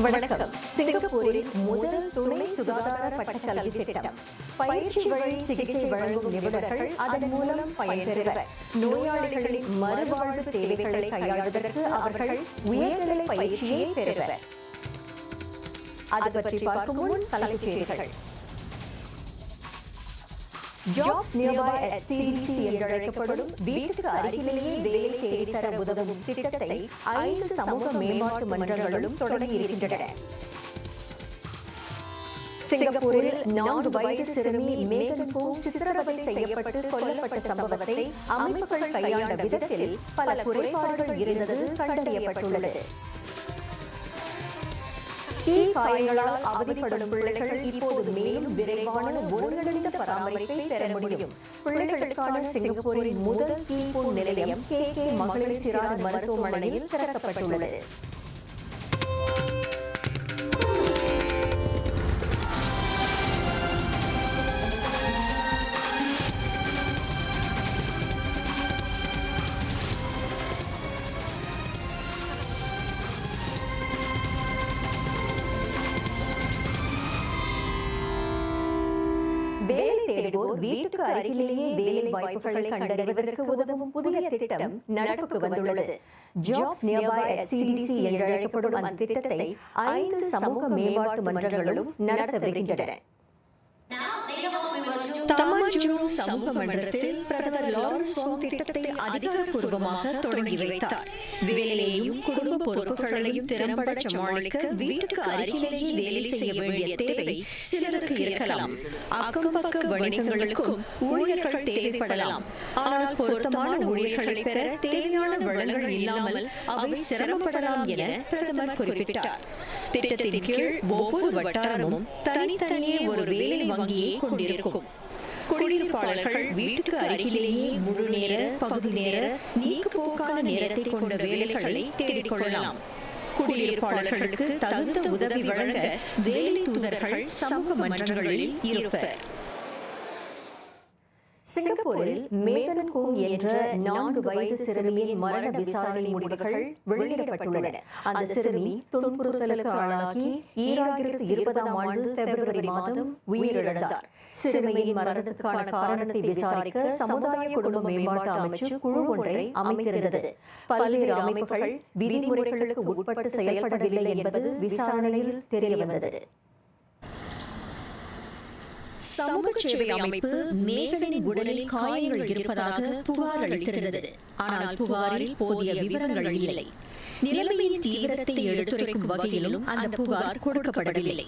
வணக்கம். சிங்கப்பூரின் முதல் துணை சுகாதார பட்ட கல்வி திட்டம். பயிற்சி வழி சிகிச்சை வழங்கும் நிபுணர்கள் அதன் மூலம் பயன்பெறுவர். நோயாளிகளின் மறுவாழ்வு தேவைகளை கையாளுவதற்கு அவர்கள் உயர்நிலை பயிற்சியை பெறுவர். அது பற்றி பார்க்கும் முன் தலைப்புச் செய்திகள். Jobs Nearby at CDC என்றழைக்கப்படும் வீட்டுக்கு அருகிலேயே வேலை தேடித்தர உதவும் திட்டத்தை 5 சமூக மேம்பாட்டு மன்றங்களும் தொடங்கியிருக்கின்றன. சிங்கப்பூரில் 4 வயது சிறுமி மேகன் கூங் சித்திரவதை செய்யப்பட்டு கொல்லப்பட்ட சம்பவத்தை அமைப்புகள் கையாண்ட விதத்தில் பல குறைபாடுகள் இருந்தது கண்டறியப்பட்டுள்ளது. தீ காயங்களால் அவதிப்படும் பிள்ளைகள் இப்போது மேலும் விரைவான ஒருங்கிணைந்த பராமரிப்பை பெற முடியும். பிள்ளைகளுக்கான சிங்கப்பூரின் முதல் தீப்பூ நிலையம் KK மகளிர் சிறார் மருத்துவமனையில் திறக்கப்பட்டுள்ளது. வேலை தேடுவோர் வீட்டுக்கு அருகிலேயே வேலை வாய்ப்புகளை கண்டறிவதற்கு உதவும் புதிய திட்டம் நடப்புக்கு வந்துள்ளது. Jobs Nearby at CDC என்றழைக்கப்படும் அந்த திட்டத்தை 5 சமூக மேம்பாட்டு மன்றங்களும் நடத்த வருகின்றன. தமாஜூன் சமூக மன்றத்தில் பிரதமர் லாரன்ஸ் வாங் திட்டத்தை அதிகாரப்பூர்வமாக தொடங்கி வைத்தார். வேலையையும் குடும்ப பொறுப்புகளையும் திறம்பட சமாளிக்க வீட்டுக்கு அருகிலேயே வேலை செய்ய வேண்டிய தேவை சிலருக்கு இருக்கலாம். அக்கம் பக்க வணிகங்களுக்கும் ஊழியர்கள் தேவைப்படலாம். ஆனால் பொருத்தமான ஊழியர்களை பெற தேவையான வளங்கள் இல்லாமல் அவை சிரமப்படலாம் என பிரதமர் குறிப்பிட்டார். திட்டத்தின் கீழ் ஒவ்வொரு வட்டாரமும் தனித்தனியே ஒரு வேலை வங்கியை கொண்டிருக்கும். குடியிருப்பாளர்கள் வீட்டுக்கு அருகிலேயே முழு நேர, பகுதி நேர, நீக்குப்போக்கான நேரத்தை கொண்ட வேலைகளை தேடிக்கொள்ளலாம். குடியிருப்பாளர்களுக்கு தகுந்த உதவி வழங்க வேலை தூதர்கள் சமூக மன்றங்களில் இருப்பர். சிங்கப்பூரில் மேகன் கூங் என்ற 4 வயது சிறுமியின் மரண விசாரணை முடிவுகள் வெளியிடப்பட்டுள்ளன. அந்த சிறுமி துன்புறுத்தலுக்கு ஆளாகி 2020ஆம் ஆண்டு பிப்ரவரி மாதம் உயிரிழந்தார். சிறுமியின் மரணத்துக்கான காரணத்தை விசாரிக்க சமுதாய குடும்ப மேம்பாட்டு அமைச்சு குழு ஒன்றை அமைக்கிறது. பல்வேறு அமைப்புகள் விதிமுறைகளுக்கு உட்பட்டு செயல்படவில்லை என்பது விசாரணையில் தெரியவந்தது. சமூக சேவை அமைப்பு மேகனின் உடலில் காயங்கள் இருப்பதாக புகார் அளித்திருந்தது. ஆனால் புகாரில் போதிய விவரங்கள் இல்லை. நிலைமையின் தீவிரத்தை எடுத்துரைக்கும் வகையிலும் அந்த புகார் கொடுக்கப்படவில்லை.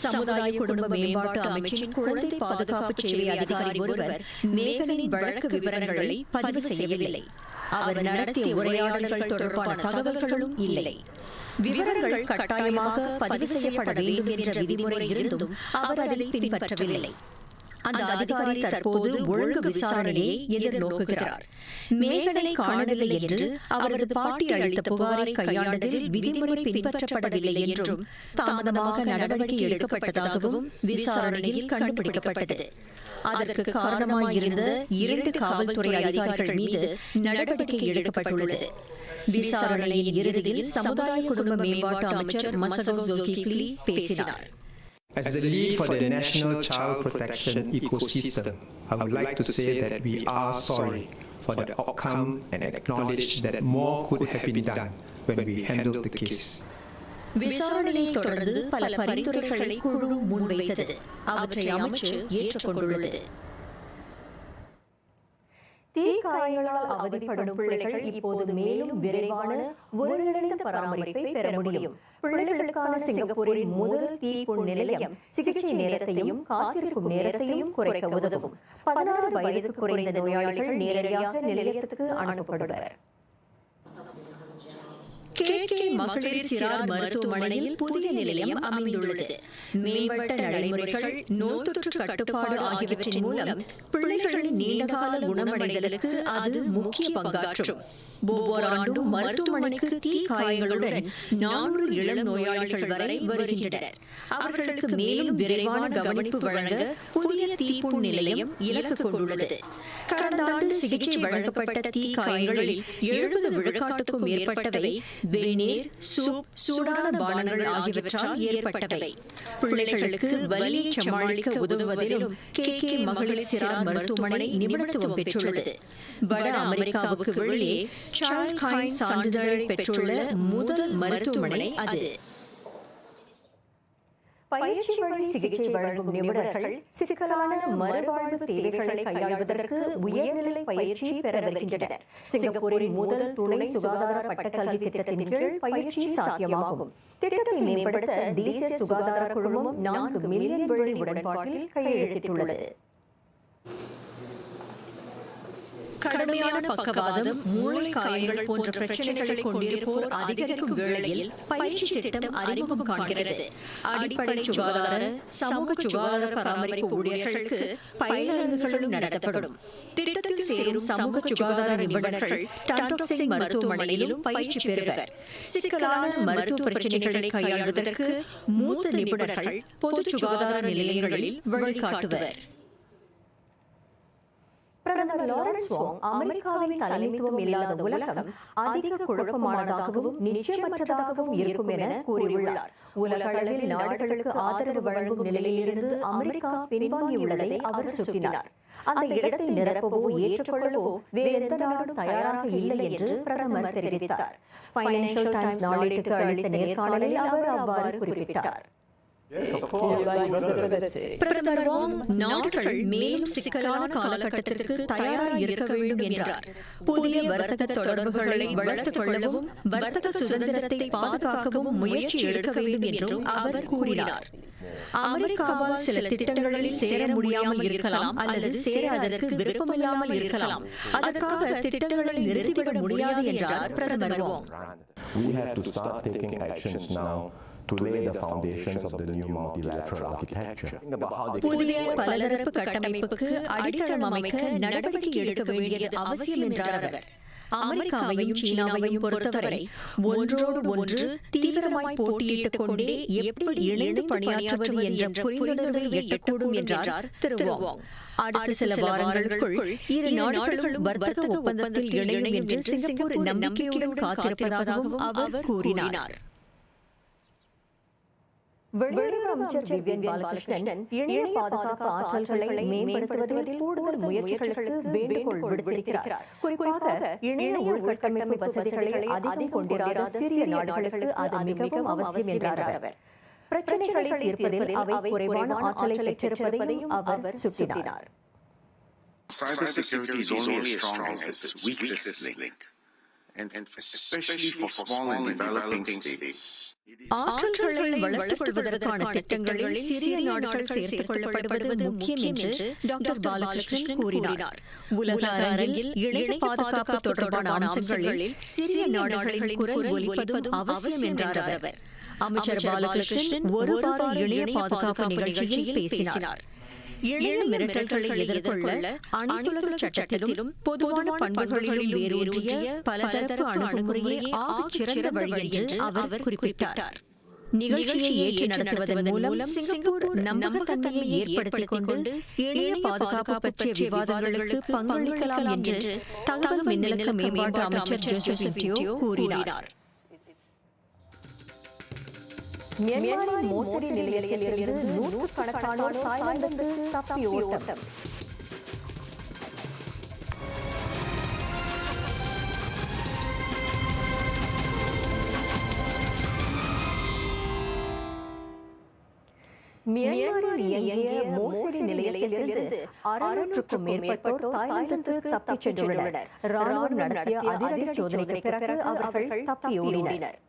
சமுதாய குடும்ப மேம்பாட்டு அமைச்சின் குழந்தை பாதுகாப்பு சேவை அதிகாரி ஒருவர் மேகனின் வழக்கு விவரங்களை பதிவு செய்யவில்லை. அவர் நடத்திய உரையாடல்கள் தொடர்பான தகவல்களும் இல்லை. விவரங்கள் கட்டாயமாக பதிவு செய்யப்பட வேண்டும் என்ற விதிமுறை இருந்தும் அவர் அதை பின்பற்றவில்லை. அந்த அதிகாரி தற்போது ஒழுங்கு விசாரணையை எதிர்நோக்குகிறார். மேகனை காணவில்லை என்று அவரது பாட்டி அளித்த புகாரை கையாண்டதில் விதிமுறை பின்பற்றப்படவில்லை என்றும் தாமதமாக நடவடிக்கை எடுக்கப்பட்டதாகவும் விசாரணையில் கண்டுபிடிக்கப்பட்டது. அதற்கு காரணமாயிருந்த 2 காவல்துறை அதிகாரிகள் மீது நடவடிக்கை எடுக்கப்பட்டுள்ளது. விசாரணையின் இறுதியில் சமுதாய குடும்ப மேம்பாட்டு அமைச்சர் மசகோ ஜோகிக்லி பேசினார். As the lead for the national child protection ecosystem, I would like to say that we are sorry for the outcome and acknowledge that more could have been done when we handled the case. விசாரணையை தொடர்ந்து பல பரிந்துரைகளை குழு முன்வைத்தது. அவற்றை அமைச்சு ஏற்றுக்கொண்டுள்ளது. தீக்காயங்களால் அவதிப்படும் பிள்ளைகள் இப்போது மேலும் விரைவான ஒருங்கிணைந்த பராமரிப்பை பெற முடியும். பிள்ளைகளுக்கான சிங்கப்பூரின் முதல் தீப்பூ நிலையம் சிகிச்சை நேரத்தையும் காத்திருக்கும் நேரத்தையும் குறைக்க உதவும். 16 வயதுக்கு குறைந்த நோயாளிகள் நேரடியாக நிலையத்துக்கு அனுப்பப்படுவர். KK மகளிர் சிறார் மருத்துவமனையில் புதிய நிலையம் அமைந்துள்ளது. மேம்பட்ட நடைமுறைகள், நோய் தொற்று கட்டுப்பாடு ஆகியவற்றின் மூலம் பிள்ளைகளின் நீண்டகால குணமடைதலுக்கு அது முக்கிய பங்காற்றும். ஒவ்வொரு ஆண்டும் மருத்துவமனைக்கு தீ காயங்களுடன் 400 இளம் நோயாளிகள் வரை வருகின்றனர். அவர்களுக்கு மேலும் விரைவான கவனிப்பு வழங்க புதிய தீப்பூ நிலையம் இலக்கு கொண்டுள்ளது. கடந்த ஆண்டு சிகிச்சை வழங்கப்பட்ட தீ காயங்களில் 70 விழுக்காட்டுக்கும் மேற்பட்டவை வேண்டி தேநீர், சூப், சூடான பானங்கள் ஆகியவற்றால் ஏற்பட்டவை. பிள்ளைகளுக்கு வலியை சமாளிக்க உதவுவதிலும் KK மகளிர் சிறார் மருத்துவமனை நிபுணத்துவம் பெற்றுள்ளது. வட அமெரிக்காவுக்கு வெளியே சைல்ட் கைண்ட் சான்றிதழை பெற்றுள்ள முதல் மருத்துவமனை அது. பயிற்சி வழி சிகிச்சை வழங்கும் நிபுணர்கள் சிக்கலான மறுவாழ்வு தேவைகளை கையாள்வதற்கு உயர்நிலை பயிற்சி பெற வருகின்றனர். சிங்கப்பூரின் முதல் துணை சுகாதார பட்டக்கல்வி திட்டத்தின் கீழ் பயிற்சி சாத்தியமாகும். திட்டத்தை மேம்படுத்த தேசிய சுகாதார குழுமம் 4 மில்லியன் வெள்ளி உடன்பாட்டில் கையெழுத்திட்டுள்ளது. கடுமையான பக்கவாதம், மூளை காயங்கள் போன்ற பிரச்சனைகளை கொண்டிருப்போர் அதிகரிக்கும் வேளையில் பயிற்சி திட்டம் அறிமுகம் காண்கிறது. அடிப்படை சுகாதார, சமூக சுகாதார பராமரிப்பு ஊழியர்களுக்கு பயிலரங்குகளும் நடத்தப்படும். திட்டத்தில் சேரும் சமூக சுகாதார நிபுணர்கள் டான்டாக்சிங் மருத்துவமனையிலும் பயிற்சி பெறுவர். சிக்கலான மருத்துவ பிரச்சனைகளை கையாள்வதற்கு மூத்த நிபுணர்கள் பொது சுகாதார நிலையங்களில் வழிகாட்டுவர். பிரதமர் லாரன்ஸ் வாங் அமெரிக்காவின் தலைமைத்துவம் இல்லாத உலகம் அதிக குழப்பமானதாகவும் நிச்சயமற்றதாகவும் இருக்கும் என கூறியுள்ளார். உலக அளவில் நாடுகளுக்கு ஆதரவு வழங்கும் நிலையிலிருந்து அமெரிக்கா பின்வாங்கியுள்ளதை அவர் சுட்டினார். அந்த இடத்தை நிரப்பவோ ஏற்றுக்கொள்ளவோ வேறு எந்த நாடும் தயாராக இல்லை என்று பிரதமர் தெரிவித்தார். பைனான்சியல் டைம்ஸ் நாளேட்டுக்கு அளித்த நேர்காணலில் அவர் அவ்வாறு குறிப்பிட்டார். பிரதமர் வாங் நாடுகள் மேலும் சிக்கலான காலகட்டத்திற்கு தயாராக இருக்க வேண்டும் என்றார். புதிய வர்த்தக தொடர்புகளை வளர்த்துக் கொள்ளவும் வர்த்தக சுதந்திரத்தை பாதுகாக்கவும் முயற்சி எடுக்க வேண்டும் என்றும் அவர் கூறினார். அமெரிக்காவால் சில திட்டங்களில் சேர முடியாமல் இருக்கலாம் அல்லது சேராதற்கு விருப்பமில்லாமல் இருக்கலாம். அதற்காக திட்டங்களை நிறுத்திவிட முடியாது என்றார் பிரதமர் வாங். We have to start taking actions now to lay the foundations of the new multilateral architecture. புதிய பலதரப்பு கட்டமைப்புக்கு அடித்தளம் அமைக்க நடவடிக்கை எடுக்க வேண்டியது அவசியம் என்றார் அவர். அமெரிக்காவையும் சீனாவையும் பொறுத்தவரை ஒன்றோடு ஒன்று தீவிரமாய் போட்டியிட்டுக் கொண்டே எப்படி இணைந்து பணியாற்றுவது என்ற புரிந்துணர்வை எட்டக்கூடும் என்றார் திரு வாங். அடுத்த சில வாரங்களுக்குள் இரு நாடுகளும் வர்த்தக ஒப்பந்தத்தில் இணையும் என்று சிங்கப்பூர் நம்பிக்கையுடன் காத்திருப்பதாகவும் அவர் கூறினார். வெளியுறவு அமைச்சர் விவியன் பாலகிருஷ்ணன் இணைய பாதுகாப்பு ஆற்றல்களை மேம்படுத்துவதில் கூடுதல் முயற்சிகளுக்கு வேண்டுகோள் விடுத்திருக்கிறார். குறிப்பாக இணைய உள்கட்டமைப்பு வசதிகளை அதிகம் கொண்டிராத சிறிய நாடுகளுக்கு அது மிகவும் அவசியம் என்றார் அவர். பிரச்சனைகளை தீர்ப்பதில் அவை குறைவான ஆற்றலை பெற்றிருப்பதையும் அவர் சுட்டினார். Cybersecurity is only as strong as its weakest link. And especially for small and developing states. ஆற்றல்களை வளர்த்துக் கொள்வதற்கான திட்டங்களில் சிறிய நாடுகள் சேர்த்துக் கொள்ளப்படுவது முக்கியம் என்று டாக்டர் பாலகிருஷ்ணன் கூறினார். உலக அரங்கில் இணைய பாதுகாப்பு தொடர்பான அம்சங்களில் சிறிய நாடுகளின் குரல் ஒலிப்பதும் அவசியம் என்றார் அவர். அமைச்சர் பாலகிருஷ்ணன் ஒரு வார இணைய பாதுகாப்பு நிகழ்ச்சியில் பேசினார். இணைய மிரட்டல்களை எதிர்கொள்ள அனைத்துலக சட்டத்திலும் பொதுவான பண்புகளிலும் வேரூன்றிய பலதரப்பு அணுகுமுறையே ஆகச் சிறந்த வழி என்று அவர் குறிப்பிட்டார். நிகழ்ச்சியை ஏற்று நடத்துவதன் மூலம் சிங்கப்பூர் நம்பகத்தன்மையை ஏற்படுத்திக் கொண்டு இணைய பாதுகாப்பு பற்றிய விவாதங்களுக்கு பங்களிக்கலாம் என்று தகவல் மின்னலுக்க மேம்பாட்டு அமைச்சர் ஜோசப் டியோ கூறினார். மியான்மரின் மோசடி நிலையத்திலிருந்து நூற்றுக்கணக்கானோர் தாய்லாந்துக்கு தப்பி ஓட்டம். மியான்மரில் இயங்கிய மோசடி நிலையத்திலிருந்து 600க்கும் மேற்பட்டோர் தாய்லாந்துக்கு தப்பிச் சென்றுள்ளனர். ராணுவம் நடத்திய அதிரடி சோதனைக்கு பிறகு அவர்கள் தப்பி ஓடினர்.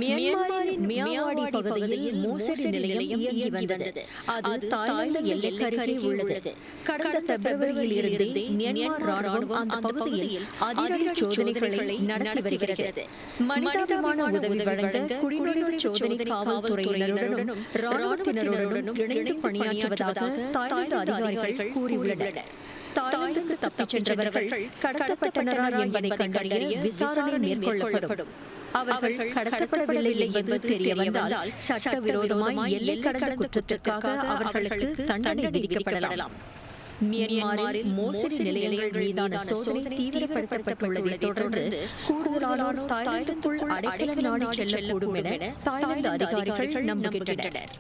மியான்மரின் மியாவாடி பகுதியில் மோசடி நிலையம் இயங்கி வந்தது. அது தாய்லாந்து எல்லைக்கருகே உள்ளது. கடந்த பிப்ரவரியில் இருந்து மியான்மர் ராணுவம் அந்த பகுதியில் அதிரடி சோதனைகளை நடத்தி வருகிறது. மனிதாபிமான உதவி வழங்க குடிநுழைவு சோதனை காவல்துறையினருடனும் ராணுவத்தினருடனும் இணைந்து பணியாற்றுவதாக தாய்லாந்து அதிகாரிகள் கூறியுள்ளனர். தாய்லாந்துக்கு தப்பிச் சென்றவர்கள் கடத்தப்பட்டனரா என்பதை கண்டறிய விசாரணை மேற்கொள்ளப்படும். அவர்கள் கடத்தப்படவில்லை என்பது தெரிய வந்தால் சட்டவிரோதமாய் எல்லை கடந்த குற்றத்திற்காக அவர்களுக்கு தண்டனை விதிக்கப்படலாம். மியான்மரில் மோசடி நிலையங்கள் மீதான சோதனை தீவிரப்படுத்தப்பட்டுள்ளதை தொடர்ந்து கூடுதலானோர் தாய்லாந்துக்குள் அடைக்கலம் நாடி செல்லக்கூடும் என தாய்லாந்து அதிகாரிகள் நம்புகின்றனர்.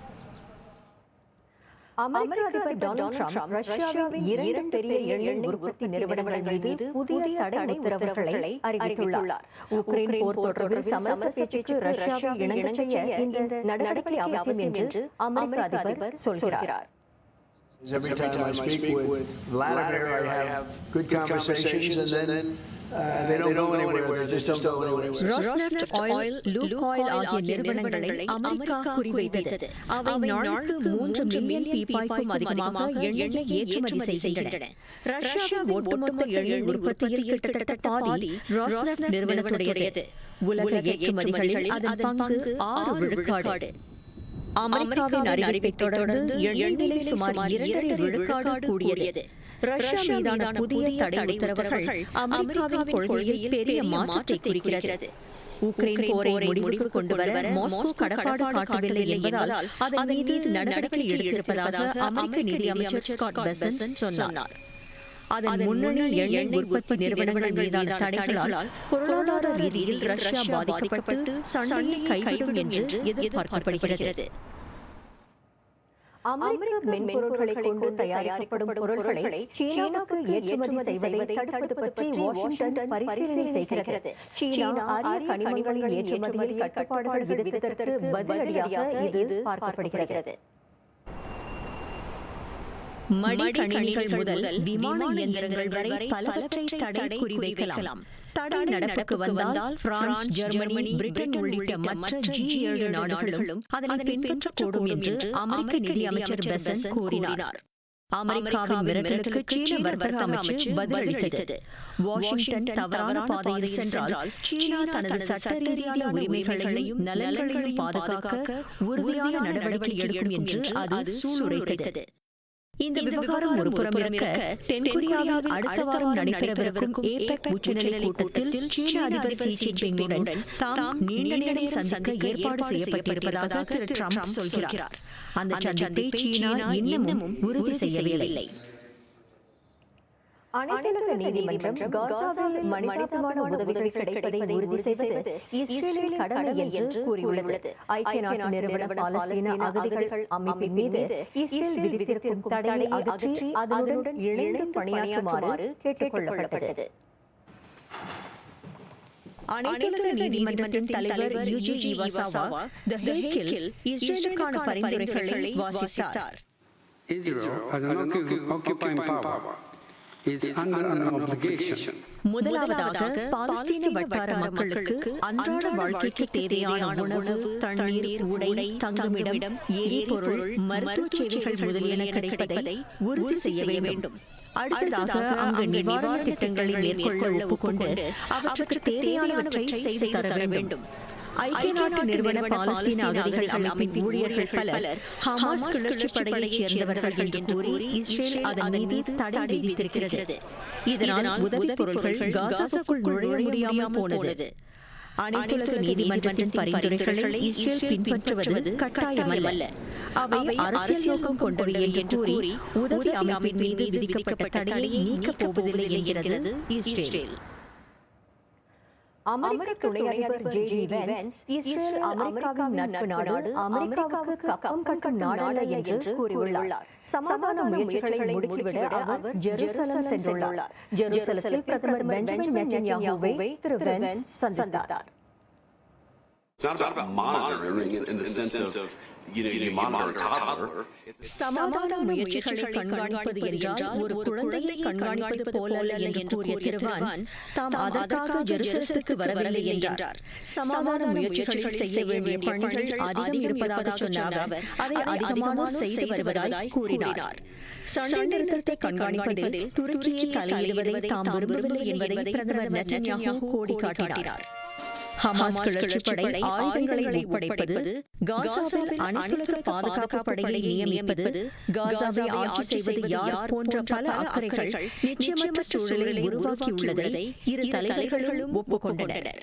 அமெரிக்க அதிபர் டொனால்ட் ட்ரம்ப் ரஷ்யாவின் 2 பெரிய எண்ணெய் உற்பத்தி நிறுவனங்கள் மீது புதிய தடை உத்தரவுகளை அறிவித்துள்ளார். உக்ரைன் போர் தொடர்பில் சமரச பேச்சுக்கு ரஷ்யாவை இணங்கச் செய்ய இந்த நடவடிக்கை அவசியம் என்று அமெரிக்க அதிபர் சொல்கிறார். Every time I speak with Vladimir, I have good conversations, and then they don't go anywhere. They just don't go anywhere. Rosneft Oil, Lukoil ஆகிய நிறுவனங்களை அமெரிக்கா குறிவைத்தது. அவை நாளுக்கு 3 மில்லியன் பீப்பாய்க்கும் அதிகமாக எண்ணெயை ஏற்றுமதி செய்கின்றன. ரஷ்யாவின் ஒட்டுமொத்த எண்ணெய் உற்பத்தியில் கிட்டத்தட்ட பாதி ராஸ்நெஃப்ட் நிறுவனத்துடையது. உலக ஏற்றுமதிகளில் அதன் பங்கு 6 விழுக்காடு. அமெரிக்காவின் அறிவிப்பைத் தொடர்ந்து எண்ணெய் விலை சுமார் 2.5 விழுக்காடு கூடியது. ரஷ்யா மீதான புதிய தடை உத்தரவுகள் அமெரிக்காவின் கொள்கையில் பெரிய மாற்றத்தை குறிக்கிறது. உக்ரைன் போரை முடிவுக்கு கொண்டுவர மாஸ்கோ கடப்பாடு காட்டவில்லை என்பதால் அதன் மீது நடவடிக்கை எடுத்திருப்பதாக அமெரிக்க நிதியமைச்சர் ஸ்காட் பெசன்ட் சொன்னார். அதன் முன்னணி எண்ணெய் உற்பத்தி நிறுவனங்கள் மீதான தடைகளால் பொருளாதார ரீதியில் ரஷ்யா பாதிக்கப்பட்டு சண்டையை கைவிடும் என்று எதிர்பார்க்கப்படுகிறது. அமெரிக்க மென்பொருட்களை கொண்டு தயாரிக்கப்படும் பொருட்களை சீனாவுக்கு ஏற்றுமதி செய்வதை தடுப்பது பற்றி வாஷிங்டன் பரிசீலனை செய்கிறது. சீனா அரிய கனிமங்களின் ஏற்றுமதியில் கட்டுப்பாடுகள் விதித்ததற்கு பதிலடியாக இது பார்க்கப்படுகிறது. மடிக்கணினிகள் முதல் விமான இயந்திரங்கள் வரை பலவற்றை தடை குறிவைக்கலாம். தடை நடப்புக்கு வந்தால் பிரான்ஸ், ஜெர்மனி, பிரிட்டன் உள்ளிட்ட மற்ற G7 நாடுகளும் அதனை பின்பற்றக்கூடும் என்று அமெரிக்க நிதியமைச்சர் பெசன்ட் கூறினார். அமெரிக்காவின் மிரட்டலுக்கு சீன வர்த்தக அமைச்சு பதிலளித்தது. வாஷிங்டன் தவறான பாதையில் சென்றால் சீனா தனது சட்ட ரீதியான உரிமைகளையும் நலன்களையும் பாதுகாக்க உறுதியான நடவடிக்கை எடுக்கும் என்று அது சூளுரைத்தது. இந்த விவகாரம் ஒரு புறம் இருக்க, தென்கொரியாவில் அடுத்த வாரம் நடைபெறவிருக்கும் ஏபெக் உச்சநிலை கூட்டத்தில் சீன அதிபர் ஷி ஜின்பிங்குடன் தாம் நீண்ட நேரம் சந்திக்க ஏற்பாடு செய்யப்பட்டிருப்பதாக திரு ட்ரம்ப் சொல்கிறார். அந்த சந்திப்பை சீனா இன்னமும் உறுதி செய்யவில்லை. அனைத்துலக நீதிமன்றம் காசாவில் மனிதாபிமான உதவிகள் கிடைப்பதை உறுதி செய்வது இஸ்ரேலின் கடமை என்று கூறியுள்ளது. ஐக்கிய நாட்டு நிறுவன பாலஸ்தீன அகதிகள் அமைப்பின் மீது இஸ்ரேல் விதித்திருக்கும் தடையை அகற்றி அதனுடன் இணைந்து பணியாற்றுமாறு கேட்டுக் கொள்ளப்பட்டது. அனைத்துலக நீதிமன்றத்தின் தலைவர் யூஜி இவாசாவா தி ஹேக்கில் இஸ்ரேலுக்கான பரிந்துரைகளை வாசித்தார். Israel as an occupying power is under an obligation. முதலாவதாக பாலஸ்தீன வட்டார மக்களுக்கு அன்றாட வாழ்க்கைக்கு தேவையான உணவு, தண்ணீர், உடை, தங்குமிடம், எரிபொருள், மருத்துவ சேவைகள் முதலியன கிடைப்பதை உறுதி செய்ய வேண்டும். அடுத்ததாக அங்கு நிவாரண திட்டங்களை மேற்கொள்ள ஒப்புக்கொண்டு அவற்றுக்கு தேவையானவற்றை செய்து தர வேண்டும். ஐக்கிய நாட்டு நிறுவன பாலஸ்தீன அகதிகள் அமைப்பின் ஊழியர்கள் பலர் ஹமாஸ் கிளர்ச்சிப் படையைச் சேர்ந்தவர்கள் என்று கூறி இஸ்ரேல் அதன் மீது தடை விதித்திருக்கிறது. இதனால் உதவிப் பொருட்கள் காசாவுக்குள் நுழைய முடியாமல் போனது. அனைத்துலக நீதிமன்றத்தின் பரிந்துரைகளை இஸ்ரேல் பின்பற்றுவது கட்டாயமல்ல. அவை அரசியல் நோக்கம் கொண்டவை என்று கூறி உதவி அமைப்பின் மீது விதிக்கப்பட்ட தடையை நீக்கப் போவதில்லை என்கிறது இஸ்ரேல். அமெரிக்க துணை அதிபர் ஜே.டி. வென்ஸ் இஸ்ரேல் அமெரிக்காவின் நட்பு நாடு, அமெரிக்காவுக்கு கப்பம் கட்டும் நாடல்ல என்று கூறியுள்ளார். சமாதான முயற்சிகளை முடுக்கிவிட அவர் ஜெருசலம் சென்றுள்ளார். ஜெருசலத்தில் பிரதமர் பெஞ்சமின் நெட்டன்யாஹுவை திரு வென்ஸ் சந்தித்தார். It's not about monitoring in the sense of, you monitor a toddler. சமாதான முயற்சிகளை கண்காணிப்பது என்றால் ஒரு குழந்தையை கண்காணிப்பது போல என்று கூறிய திரு வென்ஸ் தாம் அதற்காக ஜெருசலத்துக்கு வரவில்லை என்றார். சமாதான முயற்சிகளை செய்ய வேண்டிய பணிகள் அதிகம் இருப்பதாக சொன்ன அவர் அதை அதிகமானோர் செய்து வருவதாய் கூறினார். சண்டை நிறுத்தத்தை கண்காணிப்பதில் துருக்கியை தலையிடுவதை தாம் விரும்பவில்லை என்பதை பிரதமர் நெட்டன்யாஹு கோடி காட்டினார். ஹமாஸ் கிளர்ச்சிப் படை ஆயுதங்களை ஒப்படைப்பது, காசாவில் அனைத்துலக பாதுகாப்பு படையை நியமிப்பது, காசாவை ஆட்சி செய்வது யார் போன்ற பல அக்கறைகள் நிச்சயமற்ற சூழலை உருவாக்கியுள்ளதை இரு தலைவர்களும் ஒப்புக்கொண்டனர்.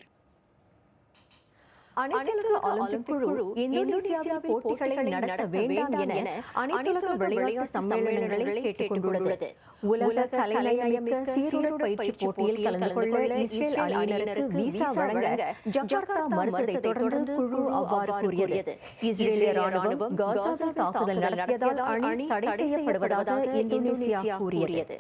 அனைத்துலக ஒலிம்பிக் குழு இந்தோனேசியாவில் போட்டிகளை நடத்த வேண்டாம் என அனைத்துலக விளையாட்டு சம்மேளனங்களை கேட்டுக் கொண்டுள்ளது. உலக கலைநயமிக்க சீருடை பயிற்சி போட்டியில் கலந்து கொள்ள இஸ்ரேல் அணியினருக்கு விசா வழங்க ஜகார்த்தா மறுத்ததை தொடர்ந்து குழு அவ்வாறு கூறியது. இஸ்ரேலிய ராணுவம் காசாவில் தாக்குதல் நடத்தியதால் அணி தடை செய்யப்படுவதாக இந்தோனேசியா கூறியது.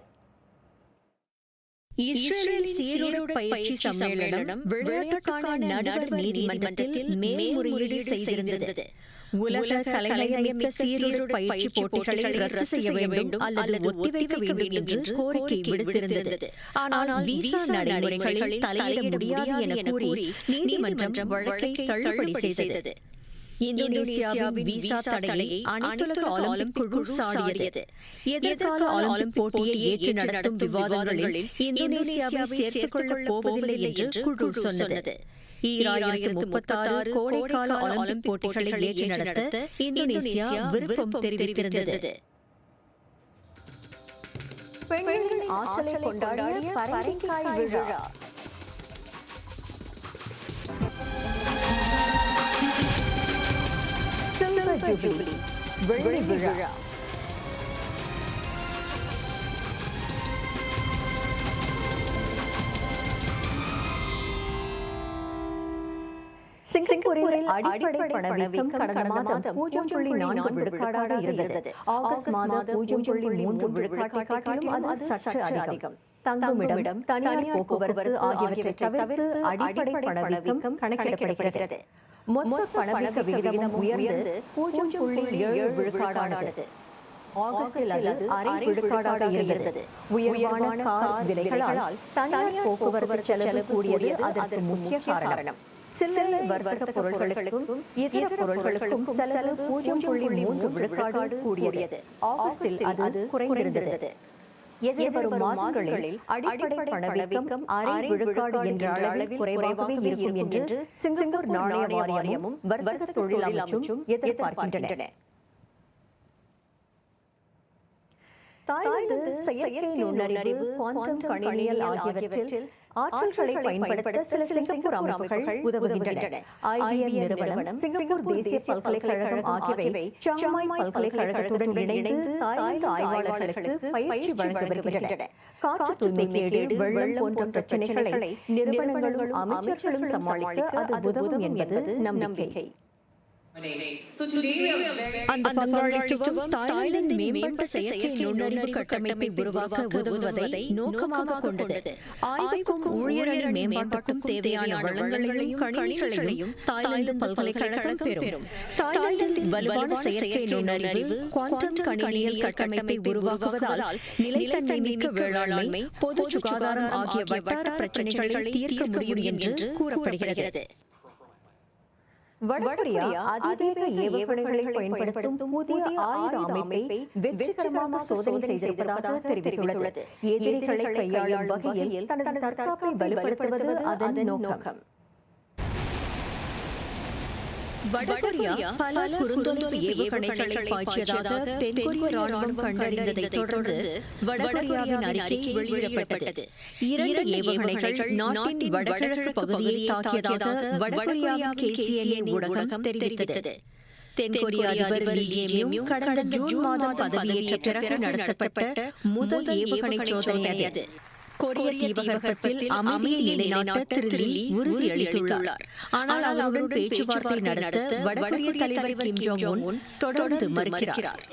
இஸ்ரேல் சீருடை பயிற்சி சம்மேளனம் விளையாட்டுக்கான நடுவர் நீதிமன்றத்தில் மேல்முறையீடு செய்திருந்தது. உலக கலைநயமிக்க சீருடை பயிற்சி போட்டிகளை ரத்து செய்ய வேண்டும் அல்லது ஒத்திவைக்க வேண்டும் என்று கோரிக்கை விடுத்திருந்தது. ஆனால் விசா நடைமுறைகளில் தலையிட முடியாது என கூறி நீதிமன்றம் வழக்கை தள்ளுபடி செய்தது. இந்தோனேசியாவின் விசா தடையை அனைத்துலக ஒலிம்பிக் குழு சாடியது. எதிர்கால ஒலிம்பிக் போட்டியை ஏற்று நடத்தும் விவாதங்களில் இந்தோனேசியாவை சேர்த்துக் கொள்ளப் போவதில்லை என்று குழு சொன்னது. 2036 கோடைக்கால ஒலிம்பிக் போட்டிகளை ஏற்று நடத்த இந்தோனேசியா விருப்பம் தெரிவித்திருந்தது. பெண்களின் ஆற்றலை கொண்டாடிய பரங்கிக்காய் விழா. சில்வர் ஜூபிலி வெள்ளி விழா. சிங்கப்பூரில் அடிப்படை பணவீக்கம் கடந்த மாதம் 0.4 விழுக்காடாக இருந்தது. ஆகஸ்ட் மாதம் 0.3 விழுக்காட்டை காட்டிலும் அது சற்று அதிகம். தங்குமிடம், தனியார் போக்குவரத்து ஆகியவற்றை தவிர்த்து அடிப்படை பணவீக்கம் கணக்கிடப்படுகிறது. மொத்த பணவீக்க விகிதம் உயர்ந்து 0.7 விழுக்காடானது. ஆகஸ்டில் அது அரை விழுக்காடாக இருந்தது. உயர்வான கார் விலைகளால் தனியார் போக்குவரத்து செலவு கூடியது அதற்கு முக்கிய காரணம். சில்லறை வர்த்தக பொருட்களுக்கும் இதர பொருட்களுக்கும் செலவு 0.3 விழுக்காடு கூடியது. ஆகஸ்டில் அது குறைந்திருந்தது. எதிர்வரும் மாதங்களில் அடிப்படை பணவீக்கம் அரை விழுக்காடு என்ற அளவில் குறைவாகவே இருக்கும் என்று சிங்கப்பூர் நாணய வாரியமும் வர்த்தக தொழில் அமைச்சும் எதிர்பார்க்கின்றன. தாய்லாந்து செயற்கை நுண்ணறிவு, குவாண்டம் கணினியல் ஆகியவற்றில் ஆற்றல்களை பயன்படுத்த சில சிங்கப்பூர் அமைப்புகள் உதவுகின்றன. IBM நிறுவனம், சிங்கப்பூர் தேசிய பல்கலைக்கழகம் ஆகியவை சாங்மாய் பல்கலைக்கழகத்துடன் இணைந்து தாய்லாந்து ஆய்வாளர்களுக்கு பயிற்சி வழங்க வருகின்றன. காற்று தூய்மை கேடு, வெள்ளம் போன்ற பிரச்சனைகளை நிறுவனங்களும் அமைச்சர்களும் சமாளிக்க அது உதவும் என்பது நம்பிக்கை. அந்த பங்காளித்துவம் தாய்லாந்து மேம்பட்ட செயற்கை நுண்ணறிவு கட்டமைப்பை உருவாக்க உதவுவதை நோக்கமாக கொண்டது. ஆய்வுக்கும் ஊழியர் மேம்பாட்டுக்கும் தேவையான வளங்களையும் கணினிகளையும் தாய்லாந்து பல்கலைக்கழகம் பெறும். தாய்லாந்தின் வலுவான செயற்கை நுண்ணறிவு, குவாண்டம் கணினியல் கட்டமைப்பை உருவாக்குவதால் நிலைத்தன்மை மிக்க வேளாண்மை, பொது சுகாதாரம் ஆகிய வட்டார பிரச்சனைகளை தீர்க்க முடியும் என்று கூறப்படுகிறது. வடகொரியா அதிவேக ஏவுகணைகளை பயன்படுத்தும் புதிய ஆயுத அமைப்பை வெற்றிகரமாக சோதனை செய்திருப்பதாக தெரிவித்துள்ளது. எதிரிகளை கையாளும் வகையில் தனது தற்காப்பை வலுப்படுத்துவது அதன் நோக்கம். வடகொரியா பல குறுந்தொலைவு ஏவுகணைகளை பாய்ச்சியதாக தென்கொரிய ராணுவம் கண்டறிந்ததை தொடர்ந்து வடகொரியாவின் அறிக்கை வெளியிடப்பட்டது. 2 ஏவுகணைகள் நாட்டின் வடகிழக்கு பகுதியை தாக்கியதாக வடகொரியாவின் KCNA ஊடகம் தெரிவித்தது. தென்கொரிய அதிபர் லீ ஜே-மியூங் கடந்த ஜூன் மாதம் பதவியேற்ற பிறகு நடத்தப்பட்ட முதல் ஏவுகணை சோதனை அது. கொரிய தீபகற்பத்தில் அமைதியை நிலைநாட்ட திரு லீ உறுதியளித்துள்ளார். ஆனால் அவருடன் பேச்சுவார்த்தை நடத்த வடகொரிய தலைவர் கிம் ஜோங் உன் தொடர்ந்து மறுக்கிறார்.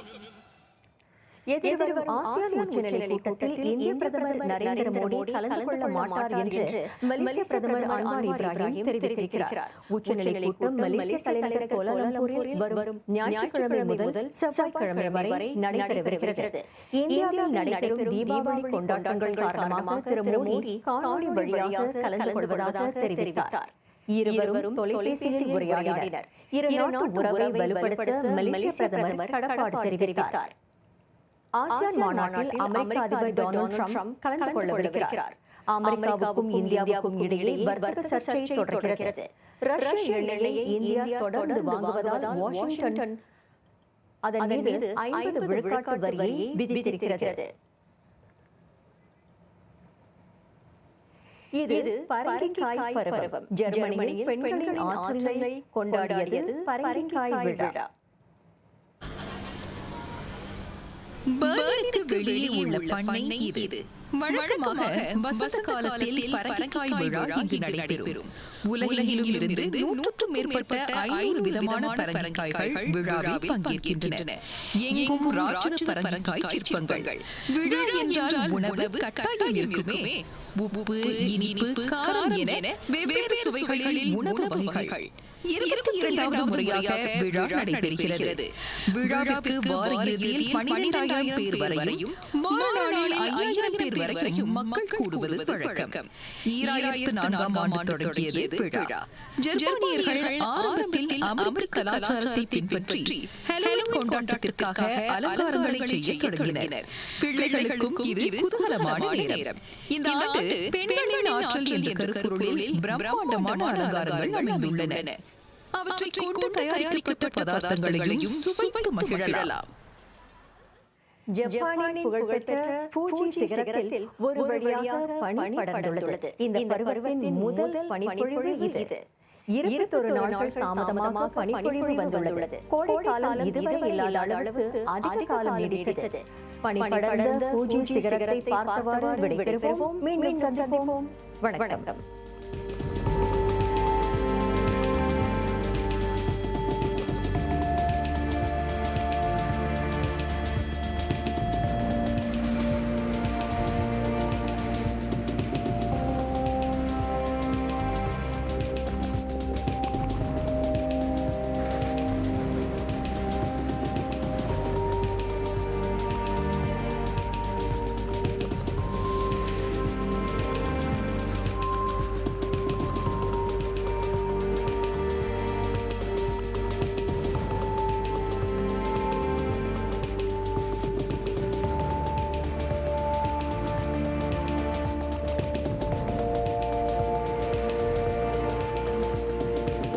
எதிர்வரும் ஆசியான் உச்சநிலை கூட்டத்தில் இந்திய பிரதமர் நரேந்திர மோடி கலந்து கொள்ள மாட்டார் என்று மலேசிய பிரதமர் அன்வார் இப்ராஹிம் தெரிவித்திருக்கிறார். உச்சநிலை கூட்டம் மலேசிய தலைநகர் கோலாலம்பூரில் வரும் ஞாயிற்றுக்கிழமை முதல் செவ்வாய்க்கிழமை வரை நடைபெறவிருக்கிறது. இந்தியாவில் நடைபெறும் தீபாவளி கொண்டாட்டங்கள் காரணமாக திரு மோடி காணொலி வழியாக கலந்து கொள்வதாக தெரிவித்தார். இருவரும் தொலைபேசியில் உரையாடினர். இரு நாட்டு உறவை வலுப்படுத்த மலேசிய பிரதமர் கடப்பாடு தெரிவித்தார். ஆசியான் மாநாட்டில் அமெரிக்க அதிபர் டொனால்ட் ட்ரம்ப் கலந்து கொள்ளவிருக்கிறார். அமெரிக்காவுக்கும் இந்தியாவுக்கும் இடையே வர்த்தக சர்ச்சை தொடர்கிறது. ரஷ்ய எண்ணெயை இந்தியா தொடர்ந்து வாங்குவதால் வாஷிங்டன் அதன் மீது 50 விழுக்காட்டு வரியை விதித்திருக்கிறது. இது பரங்கிக்காய் பருவம். ஜெர்மனியில் பெண்களின் ஆற்றலை கொண்டாடியது பரங்கிக்காய் விழா. பெர்லினுக்கு வெளியே உள்ள பண்ணை இது. வழக்கமாக வசந்த காலத்தில் பரங்கிக்காய் விழா இங்கு நடைபெறும். உலகிலும் இருந்து 100க்கும் மேற்பட்ட 500 விதமான பரங்கிக்காய்கள் விழாவில் பங்கேற்கின்றன. எங்கும் ராட்சத பரங்கிக்காய் சிற்பங்கள். விழா என்றால் உணவு கட்டாயம் இருக்குமே. உப்பு, இனிப்பு, காரம் என வெவ்வேறு சுவைகளில் உணவு வகைகள். 22வது முறையாக விழா நடைபெறுகிறது. விழாவுக்கு வார இறுதியில் 12,000 பேர் வரையும் மாநாளில் 5,000 பேர் வரையும் மக்கள் கூடுவது வழக்கம். 2004ஆம் ஆண்டு தொடங்கியது விழா. ஜெர்மனியர்கள் ஆரம்பத்தில் அமெரிக்க கலாச்சாரத்தை பின்பற்றி ஹாலோவீன் கொண்டாட்டத்திற்காக அலங்காரங்களை செய்ய தொடங்கினர். பிள்ளைகளுக்கும் இது குதூகலமான நேரம். இந்த ஆண்டு பெண்களின் ஆற்றல் என்ற கருப்பொருளில் பிரம்மாண்டமான அலங்காரங்கள் அமைந்துள்ளன. அவற்றை கொண்டு தயாரிக்கப்பட்ட பதார்த்தங்களையும் சுவைத்து மகிழலாம். ஜப்பானின் புகழ்பெற்ற ஃபூஜி சிகரத்தில் ஒரு வழியாக பனி படர்ந்துள்ளது. இந்த பருவத்தின் முதல் பனிப்பொழிவு இது. 21 நாட்கள் தாமதமாக பனிப்பொழிவு வந்துள்ளது. கோடை காலம் இதுவரை இல்லாத அளவுக்கு அதிக காலம் நீடித்தது. பனி படர்ந்த ஃபூஜி சிகரத்தை பார்த்தவாறு விடைபெறுவோம். மீண்டும் சந்திப்போம். வணக்கம்.